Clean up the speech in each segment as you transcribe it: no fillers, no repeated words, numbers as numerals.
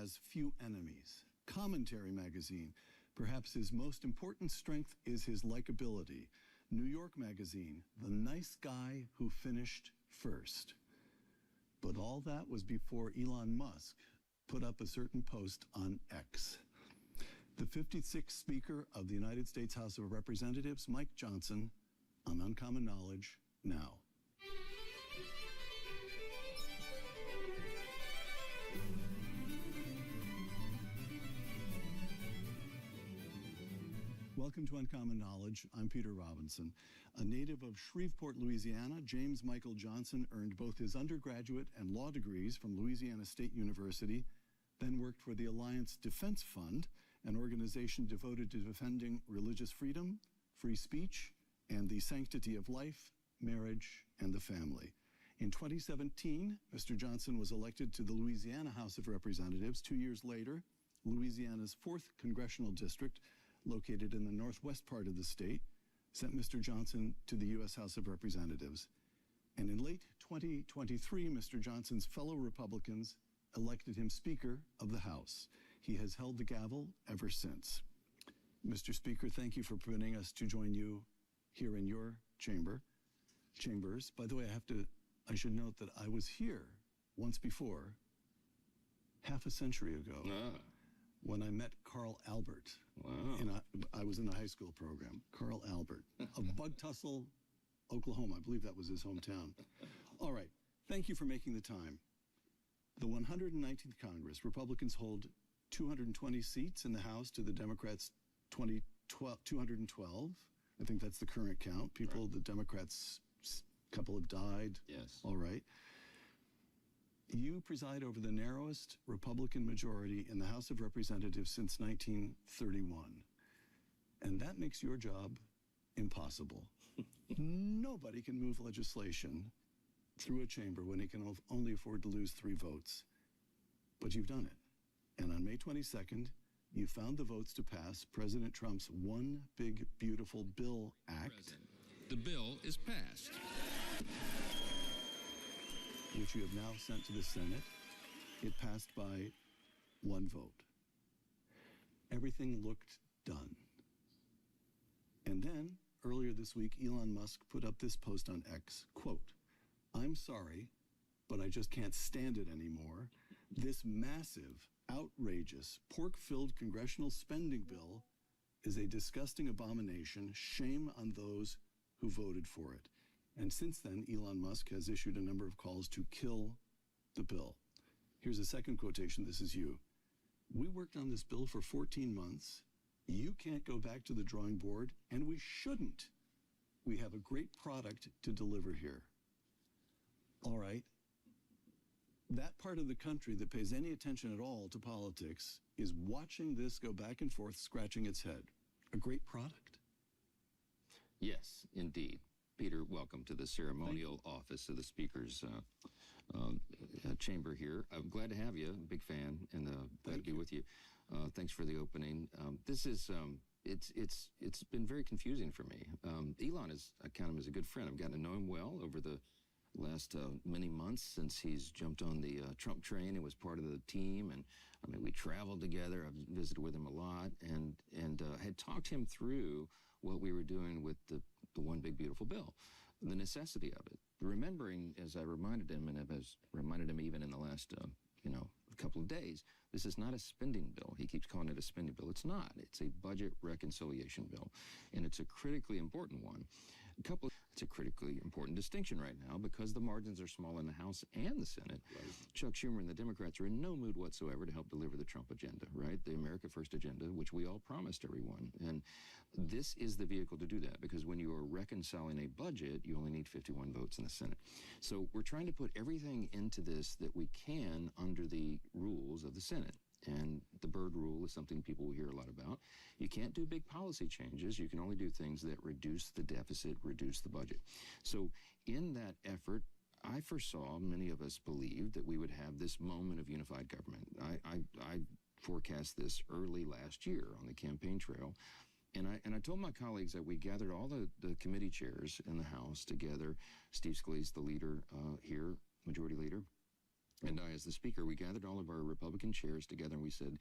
has few enemies. Commentary Magazine, perhaps his most important strength is his likability. New York Magazine, the nice guy who finished first. But all that was before Elon Musk put up a certain post on X. The 56th Speaker of the United States House of Representatives, Mike Johnson, on Uncommon Knowledge now. Welcome to Uncommon Knowledge. I'm Peter Robinson. A native of Shreveport, Louisiana, James Michael Johnson earned both his undergraduate and law degrees from Louisiana State University, then worked for the Alliance Defense Fund, an organization devoted to defending religious freedom, free speech, and the sanctity of life, marriage, and the family. In 2017, Mr. Johnson was elected to the Louisiana House of Representatives. 2 years later, Louisiana's 4th Congressional District, located in the northwest part of the state, sent Mr. Johnson to the U.S. House of Representatives. And in late 2023, Mr. Johnson's fellow Republicans elected him Speaker of the House. He has held the gavel ever since. Mr. Speaker, thank you for permitting us to join you here in your chambers. By the way, I should note that I was here once before, half a century ago, when I met Carl Albert. Wow. I was in a high school program. Carl Albert of Bug Tussle, Oklahoma. I believe that was his hometown. All right. Thank you for making the time. The 119th Congress, Republicans hold 220 seats in the House to the Democrats' 212. I think that's the current count. The Democrats, a couple have died. Yes. All right. You preside over the narrowest Republican majority in the House of Representatives since 1931. And that makes your job impossible. Nobody can move legislation through a chamber when it can only afford to lose 3 votes. But you've done it. And on May 22nd, you found the votes to pass President Trump's One Big Beautiful Bill Act. The bill is passed, which you have now sent to the Senate. It passed by 1 vote. Everything looked done. And then, earlier this week, Elon Musk put up this post on X, quote, "I'm sorry, but I just can't stand it anymore. This massive, outrageous, pork-filled congressional spending bill is a disgusting abomination. Shame on those who voted for it." And since then, Elon Musk has issued a number of calls to kill the bill. Here's a second quotation. This is you. "We worked on this bill for 14 months. You can't go back to the drawing board, and we shouldn't. We have a great product to deliver here." All right. That part of the country that pays any attention at all to politics is watching this go back and forth, scratching its head. A great product. Yes, indeed. Peter, welcome to the ceremonial office of the Speaker's chamber here. I'm glad to have you. I'm a big fan, and glad to be with you. Thanks for the opening. This is it's been very confusing for me. Elon I count him as a good friend. I've gotten to know him well over the last many months since he's jumped on the Trump train and was part of the team. And I mean, we traveled together. I've visited with him a lot, and had talked him through what we were doing with the One Big Beautiful Bill, the necessity of it. Remembering, as I reminded him, and I've reminded him even in the last a couple of days, this is not a spending bill. He keeps calling it a spending bill. It's not. It's a budget reconciliation bill, and it's a critically important one. It's a critically important distinction right now because the margins are small in the House and the Senate. Right. Chuck Schumer and the Democrats are in no mood whatsoever to help deliver the Trump agenda, right? The America First agenda, which we all promised everyone. And this is the vehicle to do that, because when you are reconciling a budget, you only need 51 votes in the Senate. So we're trying to put everything into this that we can under the rules of the Senate. And the Byrd rule is something people will hear a lot about. You can't do big policy changes. You can only do things that reduce the deficit, reduce the budget. So in that effort, I foresaw, many of us believed, that we would have this moment of unified government. I forecast this early last year on the campaign trail. And I told my colleagues that we gathered all the committee chairs in the House together. Steve Scalise, the leader here, majority leader. And I, as the Speaker, we gathered all of our Republican chairs together and we said,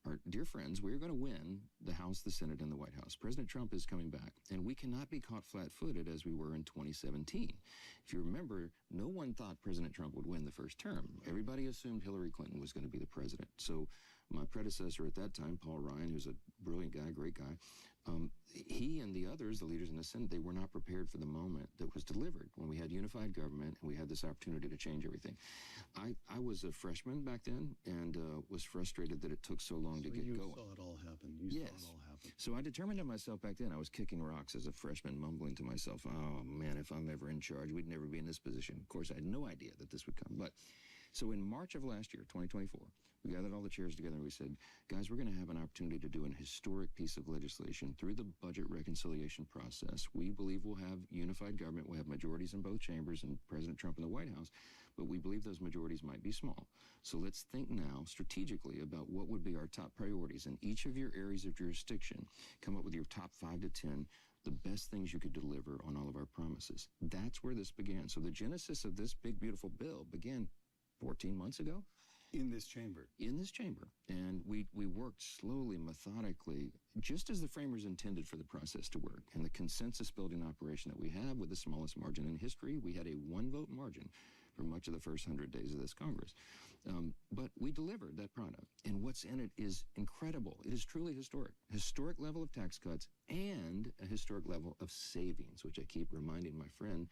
our dear friends, we're going to win the House, the Senate, and the White House. President Trump is coming back, and we cannot be caught flat-footed as we were in 2017. If you remember, no one thought President Trump would win the first term. Everybody assumed Hillary Clinton was going to be the president. So my predecessor at that time, Paul Ryan, who's a brilliant guy, great guy, he and the others, the leaders in the Senate, they were not prepared for the moment that was delivered when we had unified government and we had this opportunity to change everything. I was a freshman back then and was frustrated that it took so long to get going. You saw it all happen. You saw it all happen. So I determined to myself back then, I was kicking rocks as a freshman, mumbling to myself, oh man, if I'm ever in charge, we'd never be in this position. Of course, I had no idea that this would come. But so in March of last year, 2024, we gathered all the chairs together and we said, guys, we're going to have an opportunity to do an historic piece of legislation through the budget reconciliation process. We believe we'll have unified government. We'll have majorities in both chambers and President Trump in the White House, but we believe those majorities might be small. So let's think now strategically about what would be our top priorities in each of your areas of jurisdiction. Come up with your top 5 to 10, the best things you could deliver on all of our promises. That's where this began. So the genesis of this big, beautiful bill began 14 months ago. In this chamber. In this chamber. And we worked slowly, methodically, just as the framers intended for the process to work. And the consensus building operation that we have with the smallest margin in history, we had a 1-vote margin for much of the first 100 days of this Congress. But we delivered that product. And what's in it is incredible. It is truly historic. Historic level of tax cuts and a historic level of savings, which I keep reminding my friend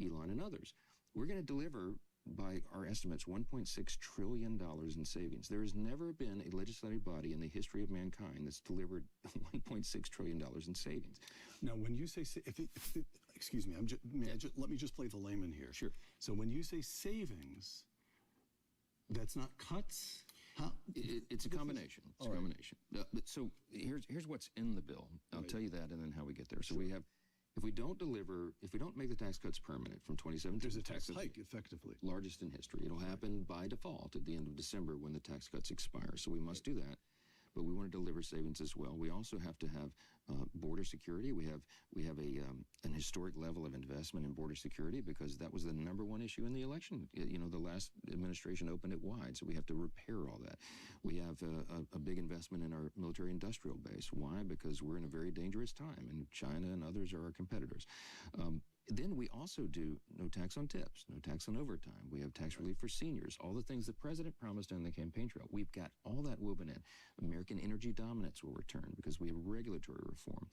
Elon and others. We're going to deliver, by our estimates, $1.6 trillion in savings. There has never been a legislative body in the history of mankind that's delivered $1.6 trillion in savings. Now, when you say, excuse me, let me just play the layman here. Sure. So when you say savings, that's not cuts? How? It's a combination. It's a combination. So here's what's in the bill. I'll tell you that and then how we get there. So we have, if we don't make the tax cuts permanent from 2017, there's a tax hike, effectively. Largest in history. It'll happen by default at the end of December when the tax cuts expire. So we must do that. But we want to deliver savings as well. We also have to have border security. We have an historic level of investment in border security because that was the #1 issue in the election. You know, the last administration opened it wide, so we have to repair all that. We have a big investment in our military-industrial base. Why? Because we're in a very dangerous time, and China and others are our competitors. Then we also do no tax on tips, no tax on overtime. We have tax relief for seniors, all the things the president promised on the campaign trail. We've got all that woven in. American energy dominance will return because we have regulatory reform.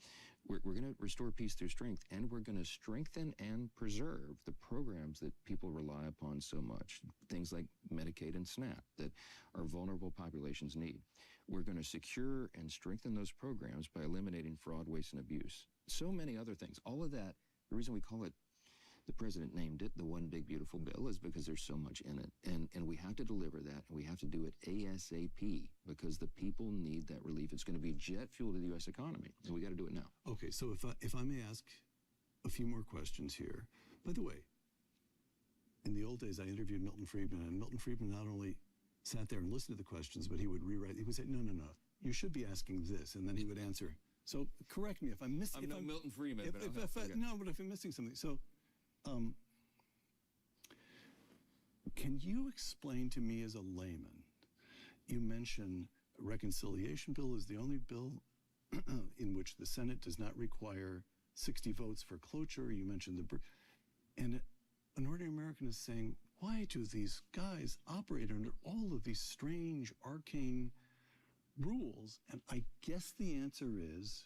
We're going to restore peace through strength, and we're going to strengthen and preserve the programs that people rely upon so much, things like Medicaid and SNAP that our vulnerable populations need. We're going to secure and strengthen those programs by eliminating fraud, waste, and abuse. So many other things. All of that. The reason we call it, the president named it, the One Big Beautiful Bill, is because there's so much in it. And we have to deliver that, and we have to do it ASAP because the people need that relief. It's going to be jet fuel to the U.S. economy, and we got to do it now. Okay, so if I may ask a few more questions here. By the way, in the old days, I interviewed Milton Friedman, and Milton Friedman not only sat there and listened to the questions, but he would rewrite. He would say, no, you should be asking this, and then he would answer. So correct me if I'm missing. I'm no Milton Friedman. But if I'm missing something. So, can you explain to me as a layman? You mentioned reconciliation bill is the only bill in which the Senate does not require 60 votes for cloture. You mentioned and an ordinary American is saying, why do these guys operate under all of these strange, arcane rules? And I guess the answer is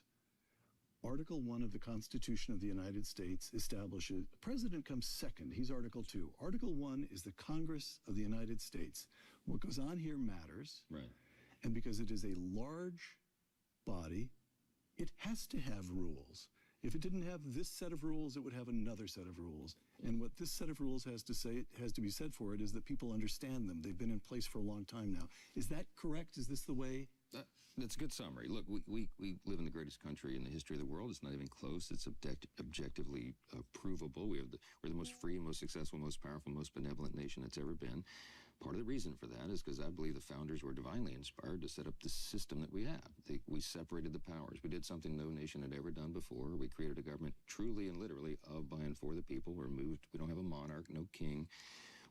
Article 1 of the Constitution of the United States establishes the president comes second. He's Article 2. Article 1 is the Congress of the United States. What goes on here matters. Right. And because it is a large body, it has to have rules. If it didn't have this set of rules, it would have another set of rules. And what this set of rules has to be said for it is that people understand them. They've been in place for a long time now. Is that correct? Is this the way? That's a good summary. Look, we live in the greatest country in the history of the world. It's not even close. It's objectively provable. We're the most free, most successful, most powerful, most benevolent nation that's ever been. Part of the reason for that is because I believe the founders were divinely inspired to set up the system that we have. We separated the powers. We did something no nation had ever done before. We created a government truly and literally of, by, and for the people. We don't have a monarch, no king.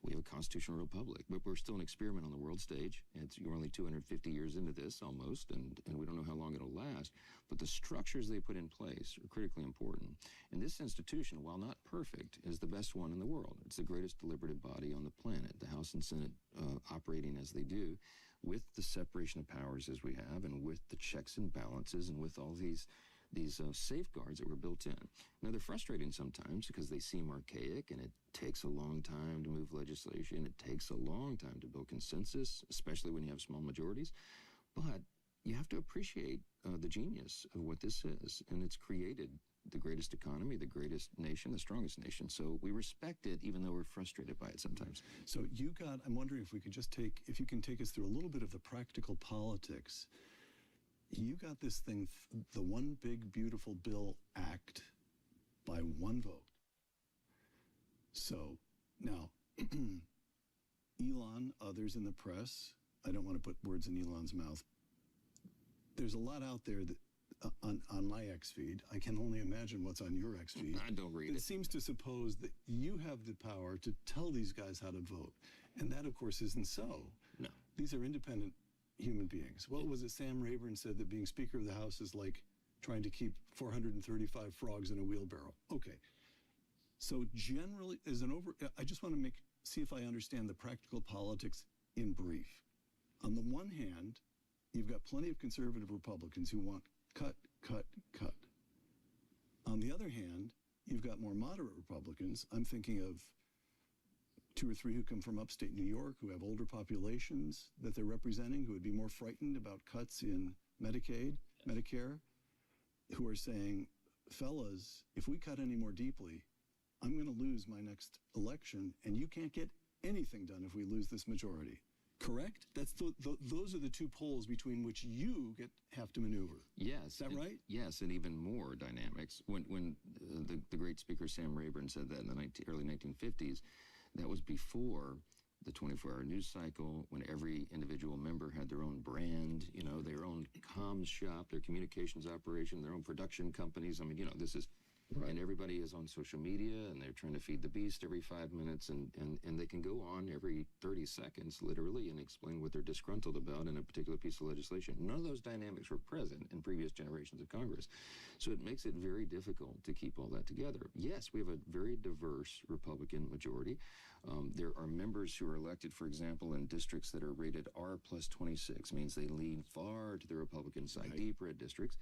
We have a constitutional republic, but we're still an experiment on the world stage. You're only 250 years into this almost, and we don't know how long it'll last. But the structures they put in place are critically important. And this institution, while not perfect, is the best one in the world. It's the greatest deliberative body on the planet. The House and Senate operating as they do, with the separation of powers as we have, and with the checks and balances, and with all these safeguards that were built in. Now, they're frustrating sometimes because they seem archaic, and it takes a long time to move legislation. It takes a long time to build consensus, especially when you have small majorities. But you have to appreciate the genius of what this is, and it's created the greatest economy, the greatest nation, the strongest nation. So we respect it, even though we're frustrated by it sometimes. So I'm wondering if we could just if you can take us through a little bit of the practical politics. You got this thing, the One Big Beautiful Bill Act, by one vote. So now, Elon, others in the press, I don't want to put words in Elon's mouth. There's a lot out there that on my X feed. I can only imagine what's on your X feed. I don't read it. It seems to suppose that you have the power to tell these guys how to vote. And that, of course, isn't so. No. These are independent human beings. What was it Sam Rayburn said, that being Speaker of the House is like trying to keep 435 frogs in a wheelbarrow? Okay. So generally, I just want to see if I understand the practical politics in brief. On the one hand, you've got plenty of conservative Republicans who want cut, cut, cut. On the other hand, you've got more moderate Republicans. I'm thinking of 2 or 3 who come from upstate New York, who have older populations that they're representing, who would be more frightened about cuts in Medicaid, Medicare, who are saying, fellas, if we cut any more deeply, I'm going to lose my next election, and you can't get anything done if we lose this majority. Correct? That's those are the 2 poles between which you have to maneuver. Yes. Is that right? Yes, and even more dynamics. When the great speaker Sam Rayburn said that in the early 1950s, that was before the 24-hour news cycle, when every individual member had their own brand, their own comms shop, their communications operation, their own production companies. I mean, this is... Right. And everybody is on social media, and they're trying to feed the beast every 5 minutes, and they can go on every 30 seconds, literally, and explain what they're disgruntled about in a particular piece of legislation. None of those dynamics were present in previous generations of Congress. So it makes it very difficult to keep all that together. Yes, we have a very diverse Republican majority. There are members who are elected, for example, in districts that are rated R plus 26, means they lean far to the Republican side, right. Deep red districts.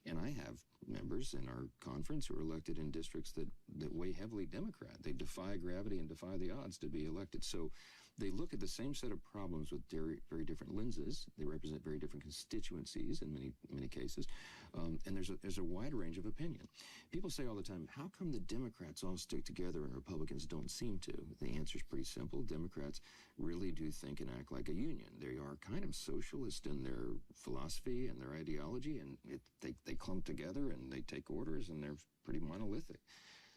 And I have members in our conference who are elected in districts that weigh heavily Democrat. They defy gravity and defy the odds to be elected. So they look at the same set of problems with very, very different lenses. They represent very different constituencies in many cases. And there's a wide range of opinion. People say all the time, how come the Democrats all stick together and Republicans don't seem to? The answer is pretty simple. Democrats really do think and act like a union. They are kind of socialist in their philosophy and their ideology, and they clump together and they take orders, and they're pretty monolithic.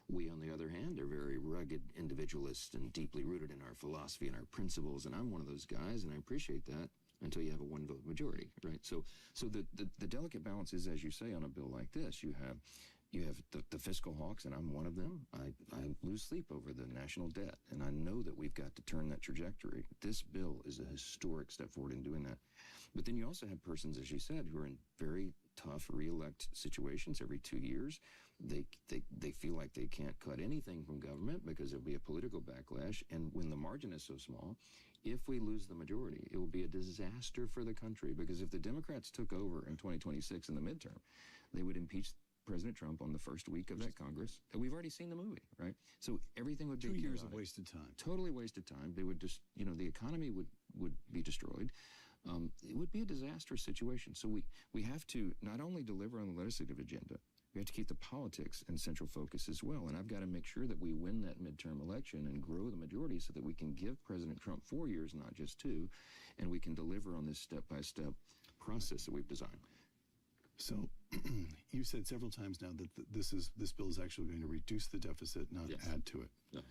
We, on the other hand, are very rugged individualists and deeply rooted in our philosophy and our principles, and I'm one of those guys, and I appreciate that until you have a one-vote majority, right? So the delicate balance is, as you say, on a bill like this, you have the fiscal hawks, and I'm one of them. I lose sleep over the national debt, and I know that we've got to turn that trajectory. This bill is a historic step forward in doing that. But then you also have persons, as you said, who are in very tough re-elect situations every 2 years. They feel like they can't cut anything from government because there'll be a political backlash. And when the margin is so small, if we lose the majority, it will be a disaster for the country, because if the Democrats took over in 2026 in the midterm, they would impeach President Trump on the first week of that Congress. And we've already seen the movie, right? So everything would be 2 years of wasted time. Totally wasted time. They would just, the economy would be destroyed. It would be a disastrous situation. So we have to not only deliver on the legislative agenda, we have to keep the politics in central focus as well. And I've got to make sure that we win that midterm election and grow the majority so that we can give President Trump 4 years, not just 2, and we can deliver on this step-by-step process that we've designed. So you said several times now that this bill is actually going to reduce the deficit, not add to it. Yeah.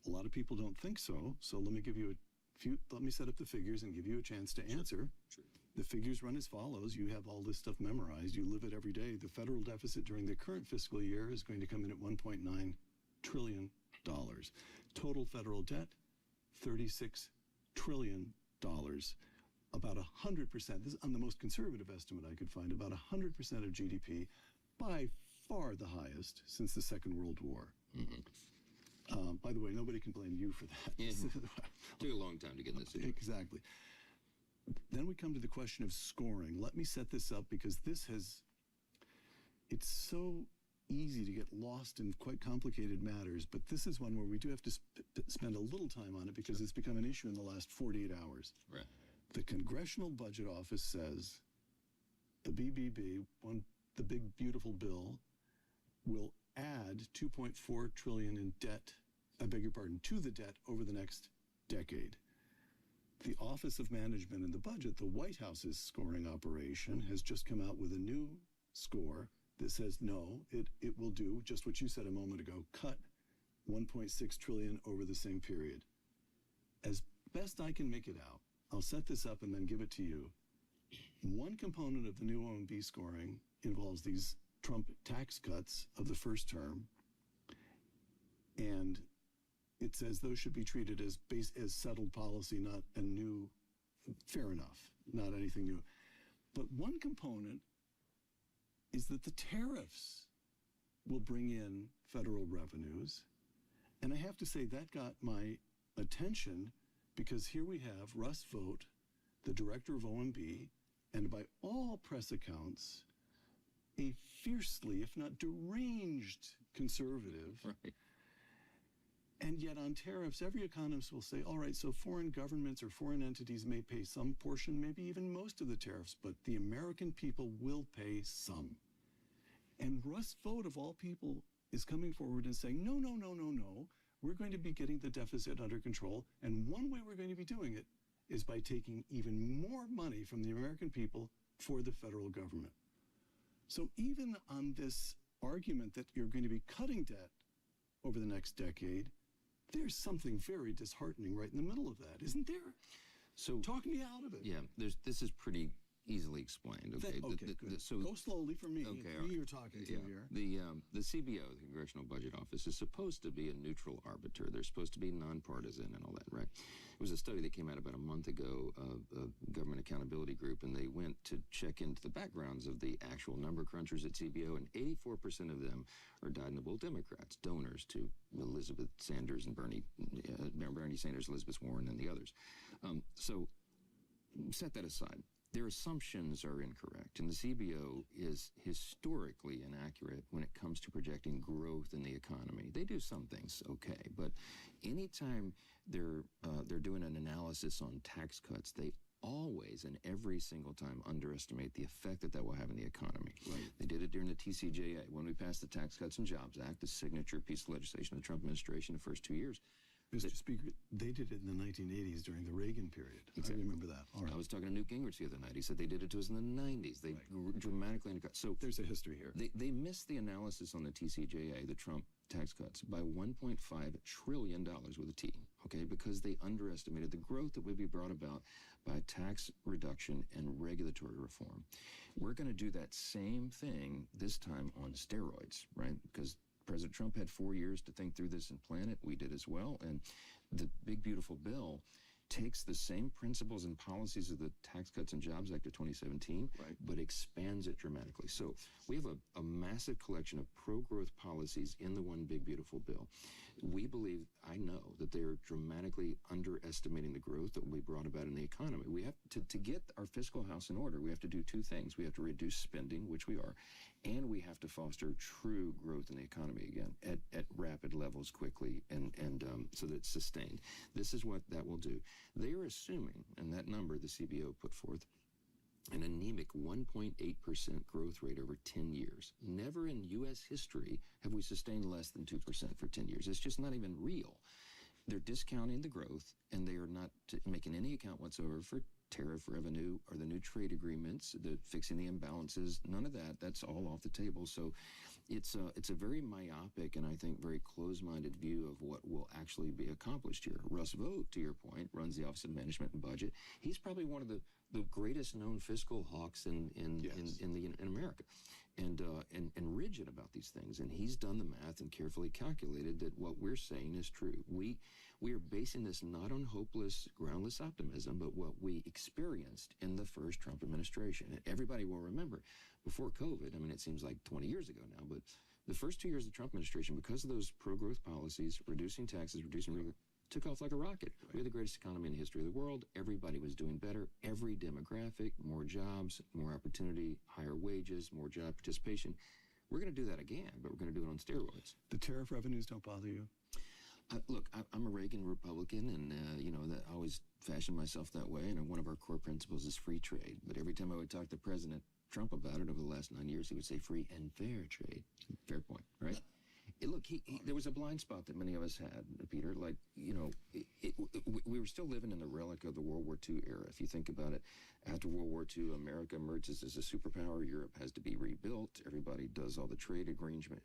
A lot of people don't think so. So let me set up the figures and give you a chance to answer. Sure. The figures run as follows. You have all this stuff memorized. You live it every day. The federal deficit during the current fiscal year is going to come in at $1.9 trillion. Total federal debt, $36 trillion. About 100%, this is on the most conservative estimate I could find, about 100% of GDP, by far the highest since the Second World War. By the way, nobody can blame you for that. Took a long time to get this. Exactly. Then we come to the question of scoring. Let me set this up because it's so easy to get lost in quite complicated matters, but this is one where we do have to spend a little time on it because it's become an issue in the last 48 hours. Right. The Congressional Budget Office says the BBB, the big beautiful bill, will add $2.4 trillion in debt, I beg your pardon, to the debt over the next decade. The Office of Management and the Budget, the White House's scoring operation, has just come out with a new score that says no, it will do just what you said a moment ago, cut $1.6 trillion over the same period. As best I can make it out, I'll set this up and then give it to you. One component of the new OMB scoring involves these Trump tax cuts of the first term, and it says those should be treated as settled policy, not a new, fair enough, not anything new. But one component is that the tariffs will bring in federal revenues. And I have to say that got my attention because here we have Russ Vought, the director of OMB, and by all press accounts, a fiercely, if not deranged, conservative. Right. And yet on tariffs, every economist will say, all right, so foreign governments or foreign entities may pay some portion, maybe even most of the tariffs, but the American people will pay some. And Russ Vought, of all people, is coming forward and saying, no, no, no, no, no. We're going to be getting the deficit under control. And one way we're going to be doing it is by taking even more money from the American people for the federal government. So even on this argument that you're going to be cutting debt over the next decade, there's something very disheartening right in the middle of that, isn't there? So talk me out of it. Yeah, this is pretty easily explained. Okay, good. So go slowly for me. Okay, me you're talking to here. The CBO, the Congressional Budget Office, is supposed to be a neutral arbiter. They're supposed to be nonpartisan and all that, right? It was a study that came out about a month ago, a government accountability group, and they went to check into the backgrounds of the actual number crunchers at CBO, and 84% of them are dyed-in-the-wool Democrats, donors to Elizabeth Sanders and Bernie Sanders, Elizabeth Warren, and the others. So set that aside. Their assumptions are incorrect, and the CBO is historically inaccurate when it comes to projecting growth in the economy. They do some things okay, but anytime they're doing an analysis on tax cuts, they always and every single time underestimate the effect that will have in the economy. Right. They did it during the TCJA when we passed the Tax Cuts and Jobs Act, the signature piece of legislation of the Trump administration the first 2 years. Mr. Speaker, they did it in the 1980s during the Reagan period. Exactly. I remember that. All right. I was talking to Newt Gingrich the other night. He said they did it to us in the 90s. They dramatically undercut. So there's a history here. They missed the analysis on the TCJA, the Trump tax cuts, by $1.5 trillion with a T, okay, because they underestimated the growth that would be brought about by tax reduction and regulatory reform. We're going to do that same thing this time on steroids, right? Because President Trump had 4 years to think through this and plan it. We did as well. And the big, beautiful bill takes the same principles and policies of the Tax Cuts and Jobs Act of 2017, but expands it dramatically. So we have a massive collection of pro-growth policies in the one big, beautiful bill. We believe, I know, that they are dramatically underestimating the growth that will be brought about in the economy. We have to get our fiscal house in order, we have to do two things. We have to reduce spending, which we are, and we have to foster true growth in the economy again at rapid levels quickly and so that it's sustained. This is what that will do. They are assuming, and that number the CBO put forth, an anemic 1.8% growth rate over 10 years. Never in U.S. history have we sustained less than 2% for 10 years. It's just not even real. They're discounting the growth, and they are not making any account whatsoever for tariff revenue or the new trade agreements, the fixing the imbalances, none of that. That's all off the table. So it's a very myopic and I think very closed-minded view of what will actually be accomplished here. Russ Vought, to your point, runs the Office of Management and Budget. He's probably one of the greatest known fiscal hawks in America, and rigid about these things. And he's done the math and carefully calculated that what we're saying is true. We are basing this not on hopeless, groundless optimism, but what we experienced in the first Trump administration. And everybody will remember, before COVID, I mean, it seems like 20 years ago now, but the first 2 years of the Trump administration, because of those pro-growth policies, reducing taxes, reducing took off like a rocket. Right. We had the greatest economy in the history of the world. Everybody was doing better. Every demographic, more jobs, more opportunity, higher wages, more job participation. We're going to do that again, but we're going to do it on steroids. The tariff revenues don't bother you? Look, I'm a Reagan Republican, and I always fashioned myself that way. And one of our core principles is free trade. But every time I would talk to President Trump about it over the last 9 years, he would say free and fair trade. Fair point, right? Look, there was a blind spot that many of us had, Peter. Like, we were still living in the relic of the World War II era. If you think about it, after World War II, America emerges as a superpower. Europe has to be rebuilt. Everybody does all the trade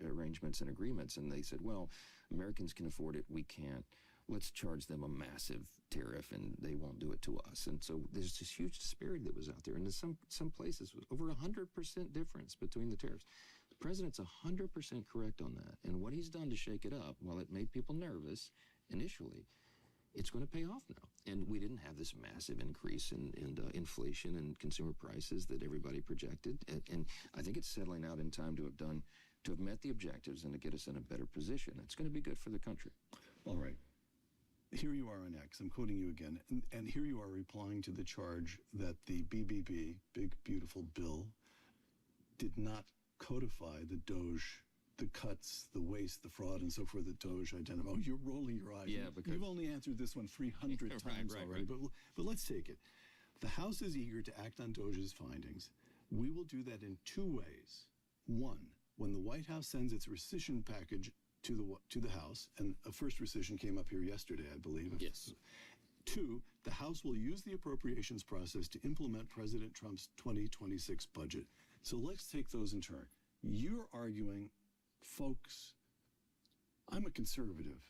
arrangements and agreements. And they said, well, Americans can afford it. We can't. Let's charge them a massive tariff, and they won't do it to us. And so there's this huge disparity that was out there. And in some places, over 100% difference between the tariffs. The president's 100% correct on that. And what he's done to shake it up, while it made people nervous initially, it's going to pay off now. And we didn't have this massive increase in inflation and consumer prices that everybody projected. And I think it's settling out in time to have met the objectives and to get us in a better position. It's going to be good for the country. All right. Here you are on X, I'm quoting you again, and here you are replying to the charge that the BBB, Big Beautiful Bill, did not codify the DOGE, the cuts, the waste, the fraud, and so forth that DOGE identified. Oh, you're rolling your eyes. Yeah, because you've only answered this one 300 times already, right. But let's take it. The House is eager to act on DOGE's findings. We will do that in two ways. One, when the White House sends its rescission package to the House, and a first rescission came up here yesterday, I believe. Yes. Two, the House will use the appropriations process to implement President Trump's 2026 budget. So let's take those in turn. You're arguing, folks, I'm a conservative.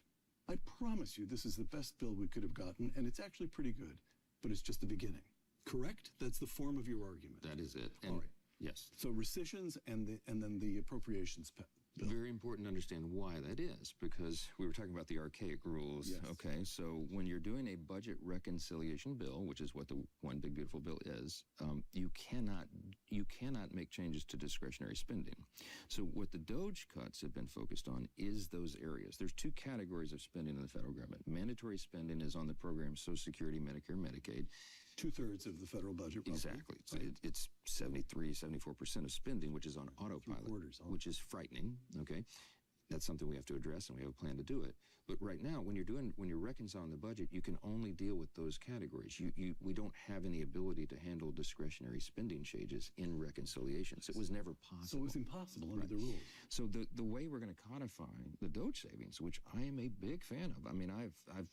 I promise you this is the best bill we could have gotten, and it's actually pretty good, but it's just the beginning. Correct? That's the form of your argument. That is it. And all right. Yes. So rescissions and then the appropriations bill. Very important to understand why that is, because we were talking about the archaic rules. Yes. Okay, so when you're doing a budget reconciliation bill, which is what the One Big Beautiful Bill is, you cannot make changes to discretionary spending. So what the DOGE cuts have been focused on is those areas. There's two categories of spending in the federal government. Mandatory spending is on the programs Social Security, Medicare, Medicaid. 2/3 of the federal budget. Roughly. Exactly. So it's 73-74% of spending, which is on autopilot, which is frightening. Okay, that's something we have to address, and we have a plan to do it. But right now, when you're reconciling the budget, you can only deal with those categories. We don't have any ability to handle discretionary spending changes in reconciliations. It was never possible. So it was impossible under the rules. So the way we're going to codify the DOGE savings, which I am a big fan of. I mean, I've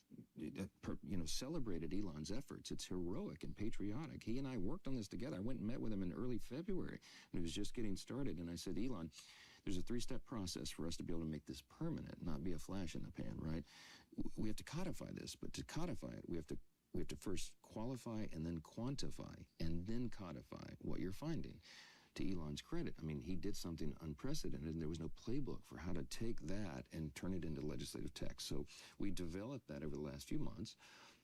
celebrated Elon's efforts. It's heroic and patriotic. He and I worked on this together. I went and met with him in early February, and he was just getting started. And I said, Elon, there's a 3-step process for us to be able to make this permanent, not be a flash in the pan, right? We have to codify this, but to codify it, we have to first qualify and then quantify and then codify what you're finding. To Elon's credit, I mean, he did something unprecedented, and there was no playbook for how to take that and turn it into legislative text. So we developed that over the last few months,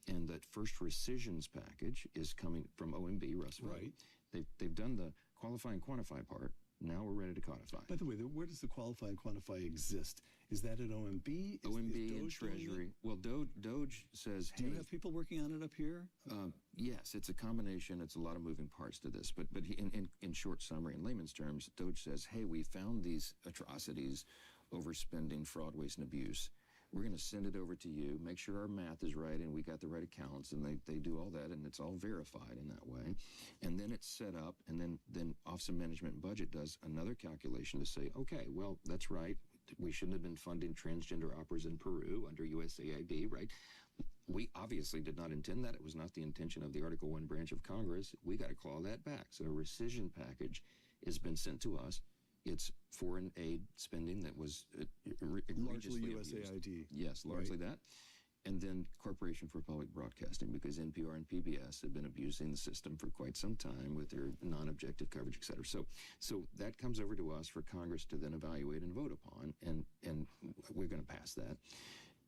and that first rescissions package is coming from OMB, Russ Vought. Right. They've done the qualify and quantify part. Now we're ready to codify. By the way, where does the qualify and quantify exist? Is that at OMB? OMB and Treasury. Well, DOGE says, hey. Do you have people working on it up here? Yes, it's a combination. It's a lot of moving parts to this. But in short summary, in layman's terms, DOGE says, hey, we found these atrocities, overspending, fraud, waste, and abuse. We're going to send it over to you, make sure our math is right and we got the right accounts, and they do all that, and it's all verified in that way. And then it's set up, and then Office of Management and Budget does another calculation to say, okay, well, that's right. We shouldn't have been funding transgender operas in Peru under USAID, right? We obviously did not intend that. It was not the intention of the Article 1 branch of Congress. We got to claw that back. So a rescission package has been sent to us. It's foreign aid spending that was Largely egregiously USAID. abused. Yes, largely that. And then Corporation for Public Broadcasting, because NPR and PBS have been abusing the system for quite some time with their non-objective coverage, et cetera. So that comes over to us for Congress to then evaluate and vote upon, and we're going to pass that.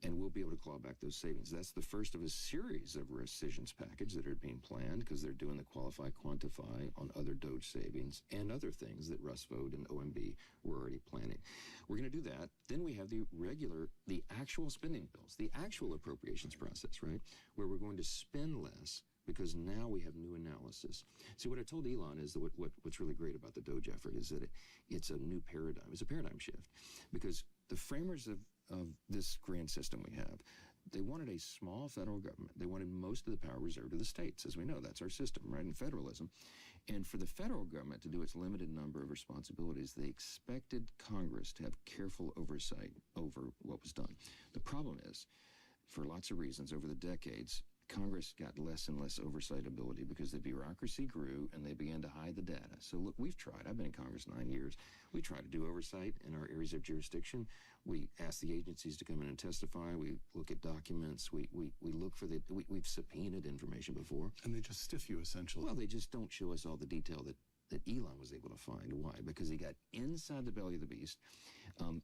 And we'll be able to claw back those savings. That's the first of a series of rescissions package that are being planned, because they're doing the qualify, quantify on other DOGE savings and other things that Russ Vought and OMB were already planning. We're going to do that. Then we have the actual spending bills, the actual appropriations process, right? Where we're going to spend less because now we have new analysis. See, what I told Elon is that what's really great about the DOGE effort is that it's a new paradigm. It's a paradigm shift, because the framers of this grand system we have, they wanted a small federal government. They wanted most of the power reserved to the states. As we know, that's our system, right, in federalism. And for the federal government to do its limited number of responsibilities, they expected Congress to have careful oversight over what was done. The problem is, for lots of reasons, over the decades, Congress got less and less oversight ability because the bureaucracy grew and they began to hide the data. So look, we've tried. I've been in Congress 9 years. We try to do oversight in our areas of jurisdiction. We ask the agencies to come in and testify. We look at documents. We look for we've subpoenaed information before. And they just stiff you, essentially. Well, they just don't show us all the detail that Elon was able to find. Why? Because he got inside the belly of the beast.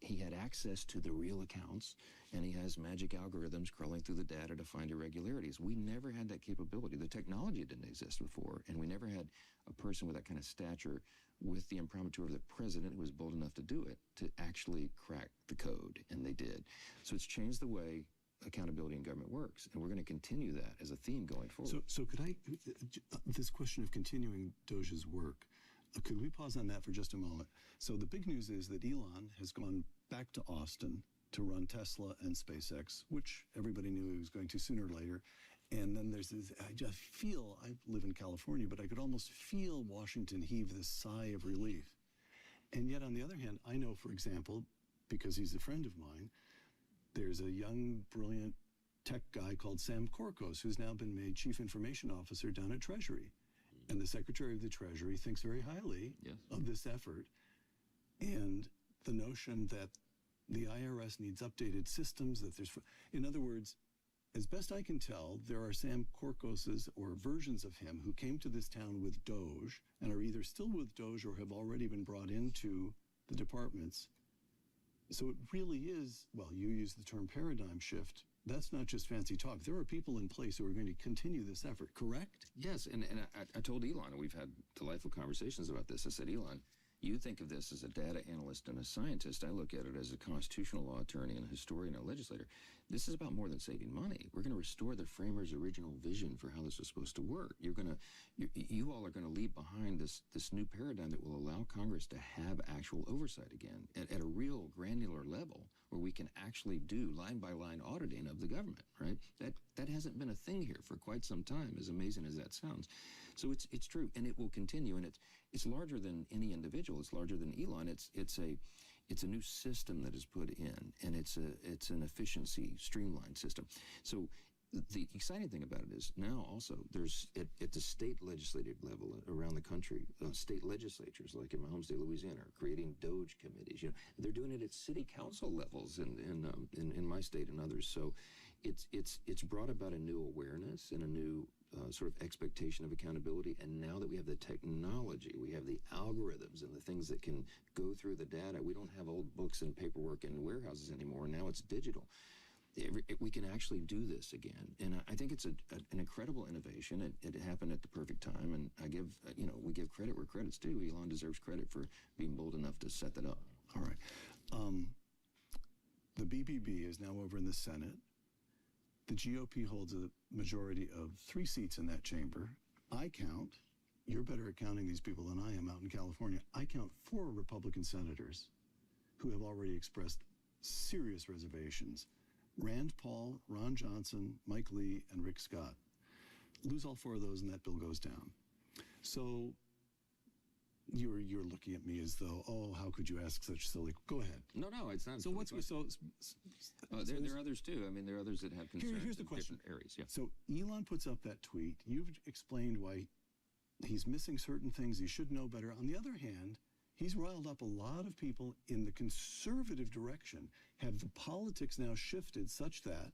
He had access to the real accounts, and he has magic algorithms crawling through the data to find irregularities. We never had that capability. The technology didn't exist before, and we never had a person with that kind of stature with the imprimatur of the president who was bold enough to do it, to actually crack the code, and they did. So it's changed the way accountability in government works, and we're going to continue that as a theme going forward. So could I, this question of continuing DOGE's work, could we pause on that for just a moment? So the big news is that Elon has gone back to Austin to run Tesla and SpaceX, which everybody knew he was going to sooner or later. And then there's this, I just feel, I live in California, but I could almost feel Washington heave this sigh of relief. And yet, on the other hand, I know, for example, because he's a friend of mine, there's a young, brilliant tech guy called Sam Korkos, who's now been made Chief Information Officer down at Treasury. And the Secretary of the Treasury thinks very highly of this effort. And the notion that the IRS needs updated systems, that there's, in other words, as best I can tell, there are Sam Korkoses or versions of him who came to this town with DOGE and are either still with DOGE or have already been brought into the departments. So it really is, well, you use the term paradigm shift. That's not just fancy talk. There are people in place who are going to continue this effort, correct? Yes, and I told Elon, and we've had delightful conversations about this. I said, Elon, you think of this as a data analyst and a scientist. I look at it as a constitutional law attorney and a historian and a legislator. This is about more than saving money. We're going to restore the framers' original vision for how this was supposed to work. You all are going to leave behind this new paradigm that will allow Congress to have actual oversight again at a real granular level, where we can actually do line-by-line auditing of the government, right? That hasn't been a thing here for quite some time, as amazing as that sounds. So it's true, and it will continue, and it's larger than any individual. It's larger than Elon. It's a new system that is put in, and it's an efficiency streamlined system. So the exciting thing about it is now also there's at the state legislative level around the country, state legislatures like in my home state Louisiana are creating DOGE committees. They're doing it at city council levels in my state and others. So it's brought about a new awareness and a new sort of expectation of accountability. And now that we have the technology, we have the algorithms and the things that can go through the data. We don't have old books and paperwork in warehouses anymore. Now it's digital. We can actually do this again, and I think it's an incredible innovation. It happened at the perfect time, and we give credit where credit's due. Elon deserves credit for being bold enough to set that up. All right. The BBB is now over in the Senate. The GOP holds a majority of 3 seats in that chamber. I count, you're better at counting these people than I am out in California, I count 4 Republican senators who have already expressed serious reservations. Rand Paul, Ron Johnson, Mike Lee, and Rick Scott. Lose all 4 of those and that bill goes down. So you're looking at me as though, oh, how could you ask such silly? Go ahead. No, it's not. So what's there are others too. I mean, there are others that have concerns here's the in question. different areas. Yeah. So Elon puts up that tweet. You've explained why he's missing certain things. He should know better. On the other hand, He's riled up a lot of people in the conservative direction. Have the politics now shifted such that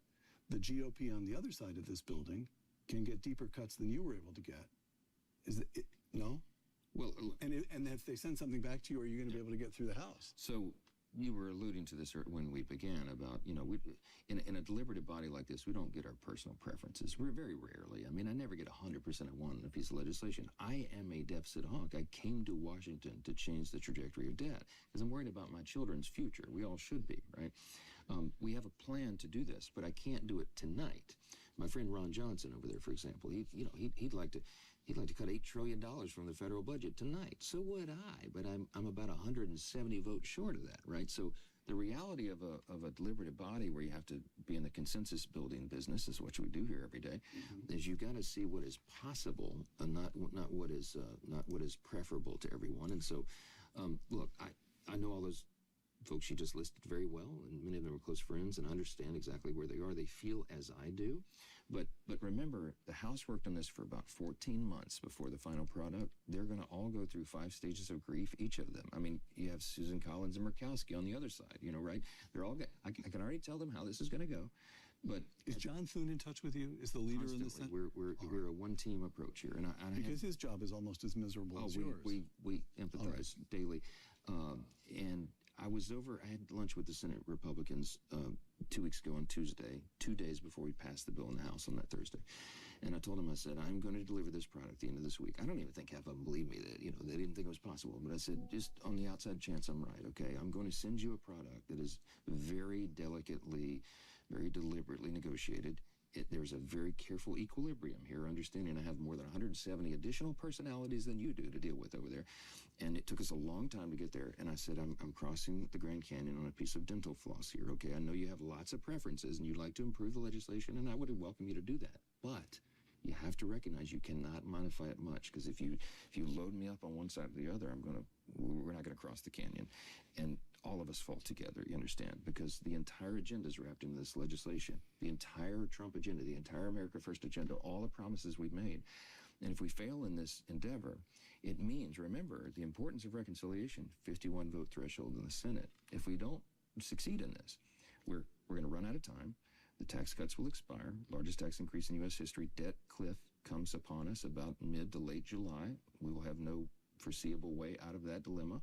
the GOP on the other side of this building can get deeper cuts than you were able to get? No? Well, and if they send something back to you, are you going to be able to get through the House? So you were alluding to this when we began about, in a deliberative body like this, we don't get our personal preferences. We're very rarely. I mean, I never get 100% I want on a piece of legislation. I am a deficit hawk. I came to Washington to change the trajectory of debt because I'm worried about my children's future. We all should be, right? We have a plan to do this, but I can't do it tonight. My friend Ron Johnson over there, for example, he'd like to cut $8 trillion from the federal budget tonight. So would I, but I'm about 170 votes short of that, right? So the reality of a deliberative body where you have to be in the consensus building business, is what we do here every day, is you got to see what is possible and not what is preferable to everyone. And so, look, I know all those folks you just listed very well, and many of them are close friends, and I understand exactly where they are. They feel as I do. But remember, the House worked on this for about 14 months before the final product. They're going to all go through 5 stages of grief, each of them. I mean, you have Susan Collins and Murkowski on the other side, right? They're all I can already tell them how this is going to go. But is John Thune in touch with you? Is the leader in the Senate? We're a one-team approach here, and because his job is almost as miserable as yours. We empathize daily, and I had lunch with the Senate Republicans 2 weeks ago on Tuesday, 2 days before we passed the bill in the House on that Thursday. And I told them, I said, I'm going to deliver this product at the end of this week. I don't even think half of them believe me that, they didn't think it was possible. But I said, just on the outside chance I'm right, okay, I'm going to send you a product that is very delicately, very deliberately negotiated. There's a very careful equilibrium here, understanding I have more than 170 additional personalities than you do to deal with over there. And it took us a long time to get there. And I said, I'm crossing the Grand Canyon on a piece of dental floss here, okay? I know you have lots of preferences and you'd like to improve the legislation, and I would welcome you to do that. But you have to recognize you cannot modify it much, because if you load me up on one side or the other, we're not going to cross the canyon. And all of us fall together, you understand, because the entire agenda is wrapped into this legislation. The entire Trump agenda, the entire America First agenda, all the promises we've made. And if we fail in this endeavor, it means, remember, the importance of reconciliation, 51 vote threshold in the Senate. If we don't succeed in this, we're going to run out of time. The tax cuts will expire, largest tax increase in U.S. history. Debt cliff comes upon us about mid to late July. We will have no foreseeable way out of that dilemma.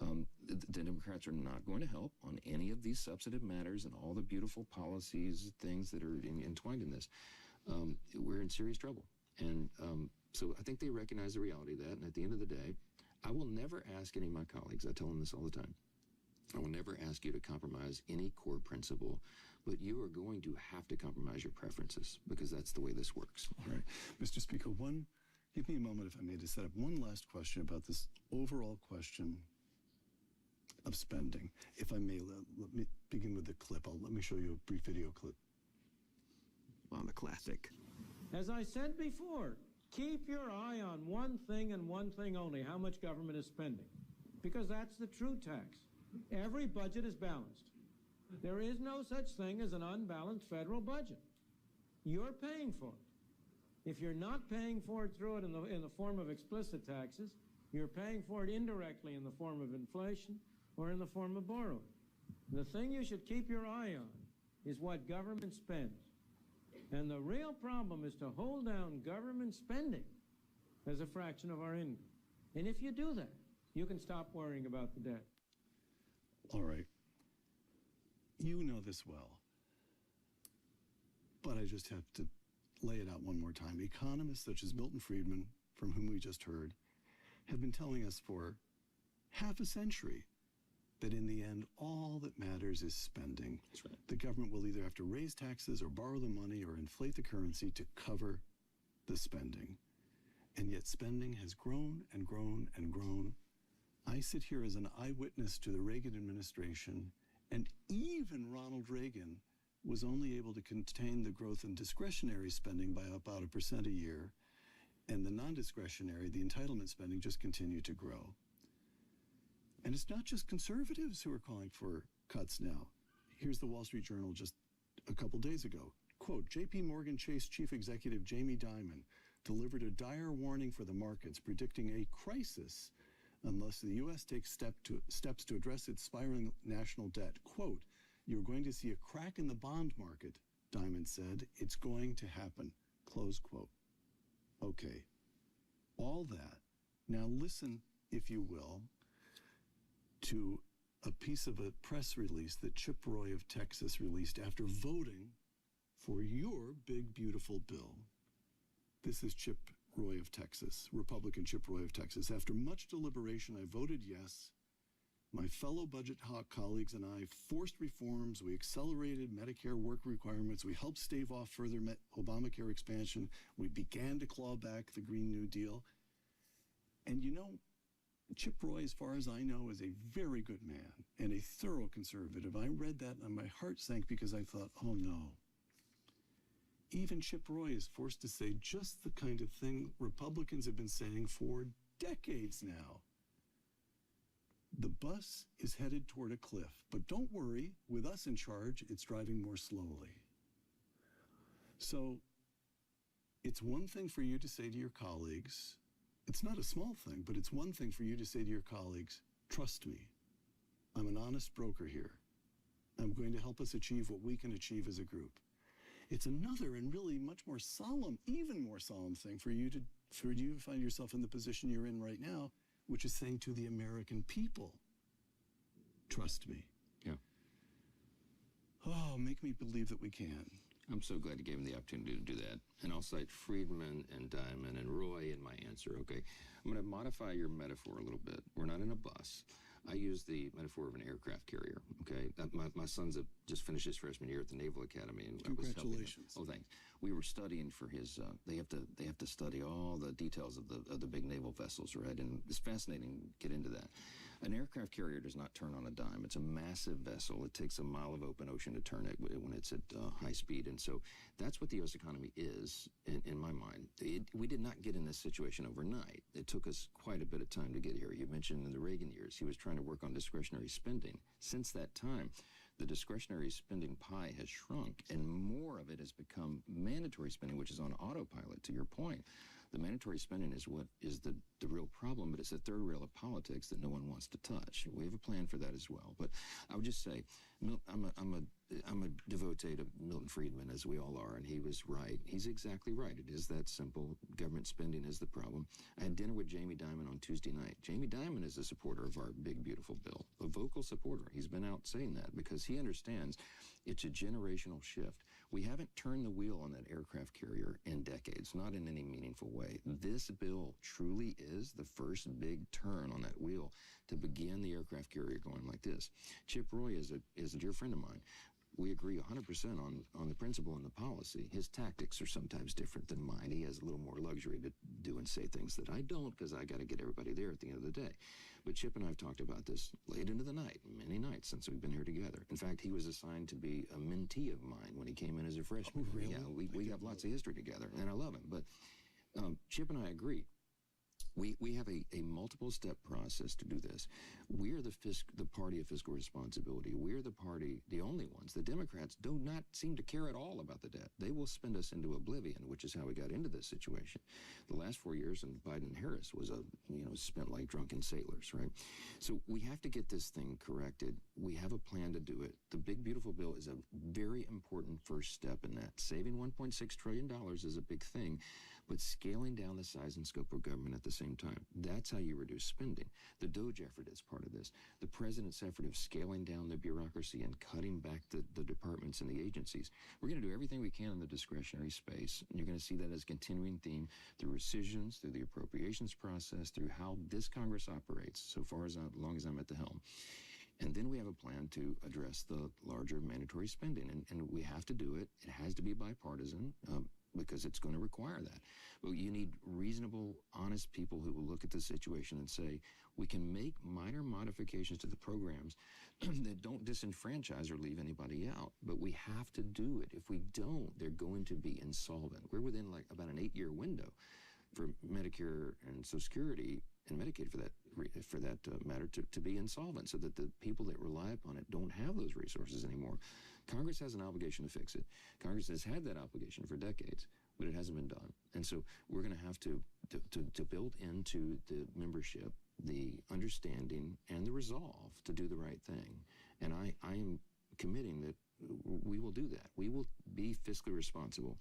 The Democrats are not going to help on any of these substantive matters and all the beautiful policies, things that are entwined in this. We're in serious trouble. And so I think they recognize the reality of that. And at the end of the day, I will never ask any of my colleagues, I tell them this all the time, I will never ask you to compromise any core principle, but you are going to have to compromise your preferences, because that's the way this works. All right. Mr. Speaker, give me a moment, if I may, to set up one last question about this overall question of spending. If I may, let me begin with the clip. Let me show you a brief video clip. On the classic. As I said before, keep your eye on one thing and one thing only: how much government is spending. Because that's the true tax. Every budget is balanced. There is no such thing as an unbalanced federal budget. You're paying for it. If you're not paying for it through it in the form of explicit taxes, you're paying for it indirectly in the form of inflation or in the form of borrowing. The thing you should keep your eye on is what government spends. And the real problem is to hold down government spending as a fraction of our income. And if you do that, you can stop worrying about the debt. All right. You know this well. But I just have to lay it out one more time. Economists such as Milton Friedman, from whom we just heard, have been telling us for half a century that in the end, all that matters is spending. That's right. The government will either have to raise taxes or borrow the money or inflate the currency to cover the spending. And yet spending has grown and grown and grown. I sit here as an eyewitness to the Reagan administration, and even Ronald Reagan was only able to contain the growth in discretionary spending by about 1% a year, and the non-discretionary, the entitlement spending, just continued to grow. And it's not just conservatives who are calling for cuts now. Here's the Wall Street Journal just a couple days ago. Quote, J.P. Morgan Chase Chief Executive Jamie Dimon delivered a dire warning for the markets, predicting a crisis unless the U.S. takes steps to address its spiraling national debt. Quote, you're going to see a crack in the bond market, Diamond said. It's going to happen. Close quote. Okay, all that. Now listen, if you will, to a piece of a press release that Chip Roy of Texas released after voting for your big, beautiful bill. This is Chip Roy of Texas, Republican Chip Roy of Texas. After much deliberation, I voted yes. My fellow budget hawk colleagues and I forced reforms. We accelerated Medicare work requirements. We helped stave off further Obamacare expansion. We began to claw back the Green New Deal. And you know, Chip Roy, as far as I know, is a very good man and a thorough conservative. I read that and my heart sank because I thought, oh no. Even Chip Roy is forced to say just the kind of thing Republicans have been saying for decades now. The bus is headed toward a cliff, but don't worry, with us in charge, it's driving more slowly. So it's one thing for you to say to your colleagues, it's not a small thing, but it's one thing for you to say to your colleagues, trust me, I'm an honest broker here. I'm going to help us achieve what we can achieve as a group. It's another and really much more solemn, even more solemn thing for you to find yourself in the position you're in right now, which is saying to the American people, trust me. Yeah. Oh, make me believe that we can. I'm so glad you gave him the opportunity to do that. And I'll cite Friedman and Diamond and Roy in my answer, okay? I'm going to modify your metaphor a little bit. We're not in a bus. I use the metaphor of an aircraft carrier, okay? My son's just finished his freshman year at the Naval Academy. And congratulations. Oh, thanks. We were studying for his, they have to study all the details of the big naval vessels, right? And it's fascinating to get into that. An aircraft carrier does not turn on a dime. It's a massive vessel. It takes a mile of open ocean to turn it when it's at high speed. And so that's what the U.S. economy is, in my mind. We did not get in this situation overnight. It took us quite a bit of time to get here. You mentioned in the Reagan years, he was trying to work on discretionary spending. Since that time, the discretionary spending pie has shrunk, and more of it has become mandatory spending, which is on autopilot, to your point. The mandatory spending is what is the real problem, but it's the third rail of politics that no one wants to touch. We have a plan for that as well. But I would just say, I'm a devotee to Milton Friedman, as we all are, and he was right. He's exactly right. It is that simple. Government spending is the problem. I had dinner with Jamie Dimon on Tuesday night. Jamie Dimon is a supporter of our big, beautiful bill, a vocal supporter. He's been out saying that because he understands it's a generational shift. We haven't turned the wheel on that aircraft carrier in decades, not in any meaningful way. This bill truly is the first big turn on that wheel to begin the aircraft carrier going like this. Chip Roy is a dear friend of mine. We agree 100% on the principle and the policy. His tactics are sometimes different than mine. He has a little more luxury to do and say things that I don't because I got to get everybody there at the end of the day. But Chip and I have talked about this late into the night, many nights since we've been here together. In fact, he was assigned to be a mentee of mine when he came in as a freshman. Oh, really? Yeah, we have lots of history together, and I love him. But Chip and I agree. We have a multiple-step process to do this. We're the party of fiscal responsibility. We're the only ones. The Democrats do not seem to care at all about the debt. They will spend us into oblivion, which is how we got into this situation. The last 4 years in Biden and Harris was spent like drunken sailors, right? So we have to get this thing corrected. We have a plan to do it. The big, beautiful bill is a very important first step in that. Saving $1.6 trillion is a big thing, but scaling down the size and scope of government at the same time. That's how you reduce spending. The DOGE effort is part of this. The president's effort of scaling down the bureaucracy and cutting back the departments and the agencies. We're going to do everything we can in the discretionary space, and you're going to see that as a continuing theme through rescissions, through the appropriations process, through how this Congress operates, so far as long as I'm at the helm. And then we have a plan to address the larger mandatory spending, and we have to do it. It has to be bipartisan. Because it's going to require that. But you need reasonable, honest people who will look at the situation and say, we can make minor modifications to the programs that don't disenfranchise or leave anybody out. But we have to do it. If we don't, they're going to be insolvent. We're within like about an 8-year window for Medicare and Social Security and Medicaid for that matter to be insolvent so that the people that rely upon it don't have those resources anymore. Congress has an obligation to fix it. Congress has had that obligation for decades, but it hasn't been done. And so we're going to have to build into the membership the understanding and the resolve to do the right thing. And I am committing that we will do that. We will be fiscally responsible.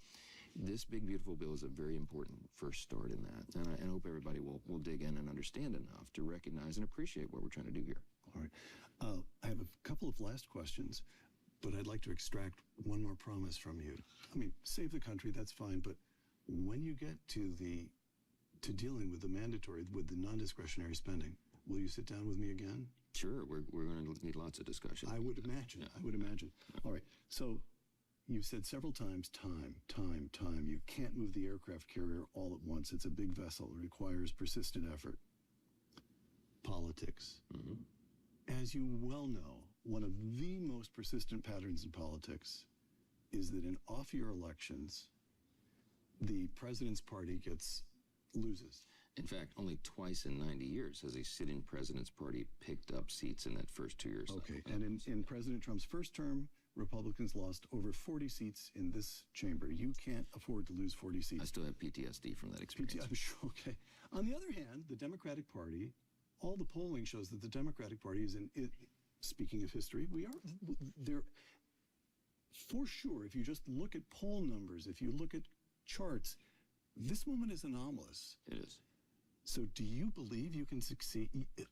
This big, beautiful bill is a very important first start in that. And I hope everybody will dig in and understand enough to recognize and appreciate what we're trying to do here. All right. I have a couple of last questions, but I'd like to extract one more promise from you. I mean, save the country, that's fine, but when you get to dealing with the non-discretionary spending, will you sit down with me again? Sure, we're going to need lots of discussion. I would imagine. Yeah. I would imagine. All right. So you've said several times, time. You can't move the aircraft carrier all at once. It's a big vessel. It requires persistent effort. Politics. Mm-hmm. As you well know, one of the most persistent patterns in politics is that in off-year elections, the president's party loses. In fact, only twice in 90 years has a sitting president's party picked up seats in that first 2 years. Okay, and in President Trump's first term, Republicans lost over 40 seats in this chamber. You can't afford to lose 40 seats. I still have PTSD from that experience. I'm sure, okay. On the other hand, the Democratic Party, all the polling shows that the Democratic Party is speaking of history, they're, for sure, if you just look at poll numbers, if you look at charts, this moment is anomalous. It is. So do you believe you can succeed? Yes.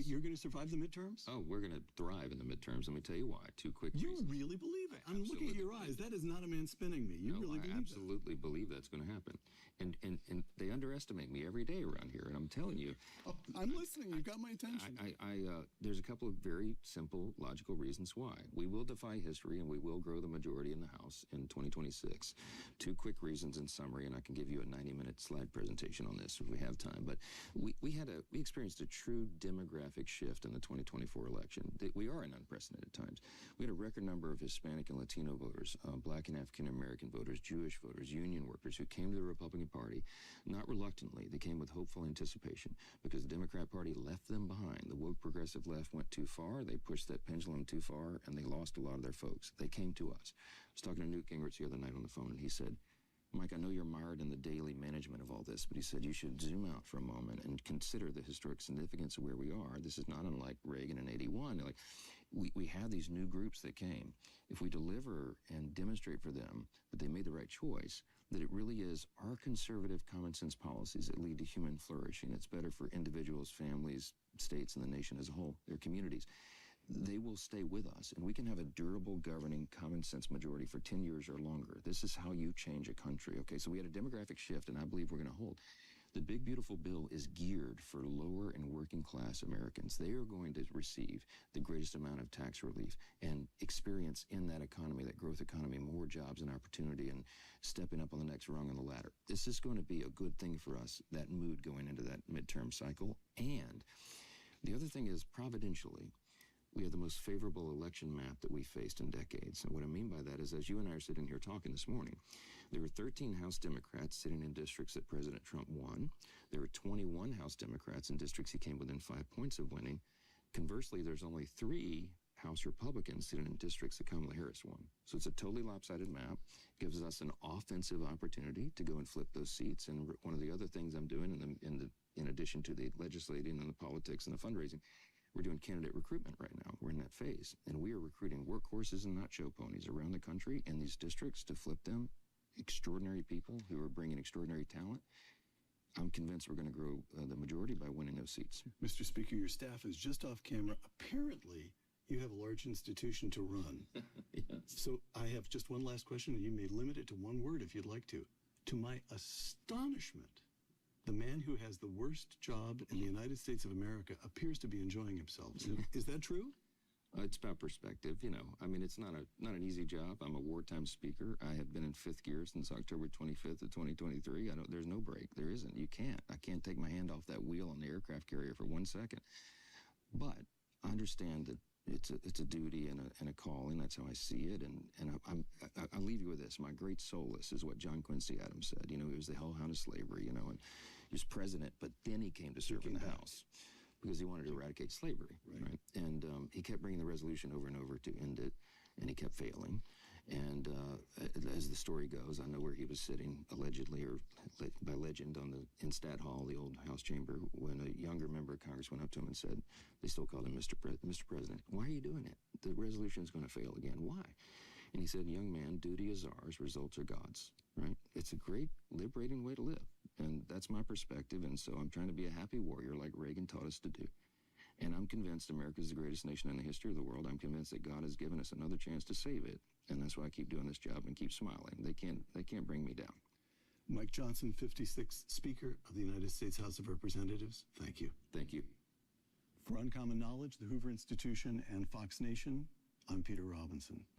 You're going to survive the midterms? Oh, we're going to thrive in the midterms. Let me tell you why. Two quick reasons. You really believe it? I'm looking at your eyes. That is not a man spinning me. You really believe that? I absolutely believe that's going to happen. And they underestimate me every day around here. And I'm telling you. Oh, I'm listening. You've got my attention. There's a couple of very simple, logical reasons why. We will defy history and we will grow the majority in the House in 2026. Two quick reasons in summary, and I can give you a 90-minute slide presentation on this if we have time. But we experienced a true demographic shift in the 2024 election. We are in unprecedented times. We had a record number of Hispanic and Latino voters, Black and African American voters, Jewish voters, union workers who came to the Republican Party, not reluctantly. They came with hopeful anticipation because the Democrat Party left them behind. The woke progressive left went too far. They pushed that pendulum too far, and they lost a lot of their folks. They came to us. I was talking to Newt Gingrich the other night on the phone, and he said, Mike, I know you're mired in the daily management of all this, but he said you should zoom out for a moment and consider the historic significance of where we are. This is not unlike Reagan in 81. Like, we have these new groups that came. If we deliver and demonstrate for them that they made the right choice, that it really is our conservative common sense policies that lead to human flourishing. It's better for individuals, families, states, and the nation as a whole, their communities. They will stay with us, and we can have a durable governing common sense majority for 10 years or longer. This is how you change a country, okay? So we had a demographic shift, and I believe we're going to hold. The big, beautiful bill is geared for lower and working class Americans. They are going to receive the greatest amount of tax relief and experience in that economy, that growth economy, more jobs and opportunity and stepping up on the next rung on the ladder. This is going to be a good thing for us, that mood going into that midterm cycle. And the other thing is, providentially, we have the most favorable election map that we faced in decades. And what I mean by that is, as you and I are sitting here talking this morning, there were 13 House Democrats sitting in districts that President Trump won. There were 21 House Democrats in districts he came within 5 points of winning. Conversely, there's only 3 House Republicans sitting in districts that Kamala Harris won. So it's a totally lopsided map. It gives us an offensive opportunity to go and flip those seats. And one of the other things I'm doing in addition to the legislating and the politics and the fundraising, we're doing candidate recruitment right now. We're in that phase. And we are recruiting workhorses and not show ponies around the country in these districts to flip them. Extraordinary people who are bringing extraordinary talent. I'm convinced we're going to grow the majority by winning those seats. Mr. Speaker, your staff is just off camera. Apparently, you have a large institution to run. Yes. So I have just one last question, and you may limit it to one word if you'd like to. To my astonishment, the man who has the worst job in the United States of America appears to be enjoying himself. Is that true? It's about perspective, you know. I mean, it's not an easy job. I'm a wartime speaker. I have been in 5th gear since October 25th of 2023. There's no break. There isn't. You can't. I can't take my hand off that wheel on the aircraft carrier for 1 second. But I understand that it's a duty and a calling. That's how I see it. And I'll leave you with this. My great solace is what John Quincy Adams said. You know, he was the hellhound of slavery, you know, and he was president, but then he came to serve in the House because he wanted to eradicate slavery, right? And he kept bringing the resolution over and over to end it, and he kept failing. And as the story goes, I know where he was sitting, allegedly, or by legend, in Stat Hall, the old House chamber, when a younger member of Congress went up to him and said, they still called him Mr. President, why are you doing it? The resolution is going to fail again. Why? And he said, young man, duty is ours, results are God's, right? It's a great, liberating way to live. And that's my perspective. And so I'm trying to be a happy warrior like Reagan taught us to do. And I'm convinced America is the greatest nation in the history of the world. I'm convinced that God has given us another chance to save it. And that's why I keep doing this job and keep smiling. They can't bring me down. Mike Johnson, 56th Speaker of the United States House of Representatives. Thank you. Thank you. For Uncommon Knowledge, the Hoover Institution, and Fox Nation, I'm Peter Robinson.